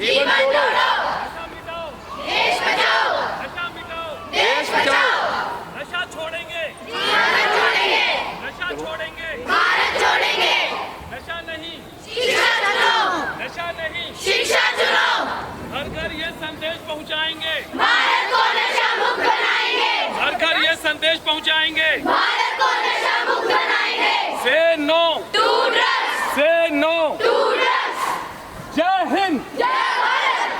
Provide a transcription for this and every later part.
जीवन जोड़ो, नशा मिटाओ, देश बचाओ, नशा मिटाओ, देश बचाओ, नशा छोड़ेंगे, भारत छोड़ेंगे, नशा छोड़ेंगे, भारत छोड़ेंगे, नशा नहीं, शिक्षा चुनाव, नशा नहीं। शिक्षा चुनाव, घर घर ये संदेश पहुंचाएंगे, भारत को नशा मुक्त बनाएंगे, घर घर ये संदेश पहुंचाएंगे। भारत को नशा मुक्त बनाएंगे। से नो, टू ड्रग्स, से नो। टू ड्रग्स, जय हिंद। जय भारत,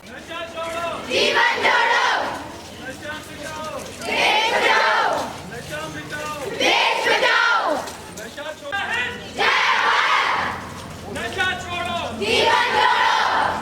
नशा छोड़ो, जीवन जोड़ो, नशा मिटाओ, देश बचाओ, नशा मिटाओ, देश बचाओ, नशा छोड़ो, जय भारत, नशा छोड़ो, जीवन जोड़ो,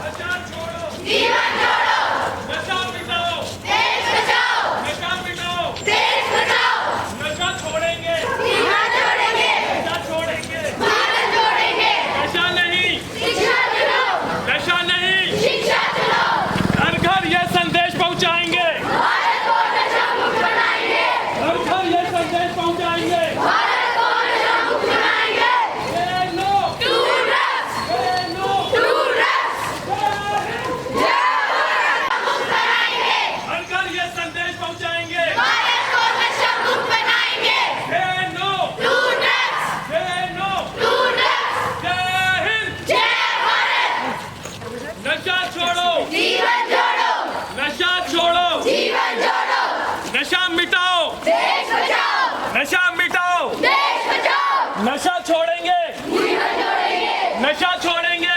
नशा छोड़ो, जीवन जोड़ो, नशा मिटाओ, देश बचाओ, नशा मिटाओ, देश बचाओ, नशा छोड़ेंगे, जीवन जोड़ेंगे, नशा छोड़ेंगे, भारत जोड़ेंगे, नशा नहीं, शिक्षा चुनाव, नशा नहीं। शिक्षा चुनाव, घर घर ये संदेश पहुंचाएंगे, भारत को नशा मुक्त बनाएंगे, घर घर ये संदेश पहुंचाएंगे। भारत को नशा मुक्त बनाएंगे। से नो, टू ड्रग्स, से नो। टू ड्रग्स, जय भारत, मुक्त बनाएंगे, घर घर ये संदेश पहुंचाएंगे। भारत को नशा मुक्त बनाएंगे। से नो, टू ड्रग्स, से नो। टू ड्रग्स, जय हिंद। जय भारत, नशा छोड़ो, जीवन जोड़ो, नशा छोड़ो, जीवन जोड़ो, नशा मिटाओ, देश बचाओ, नशा मिटाओ, देश बचाओ, नशा छोड़ेंगे, जीवन जोड़ेंगे, नशा छोड़ेंगे,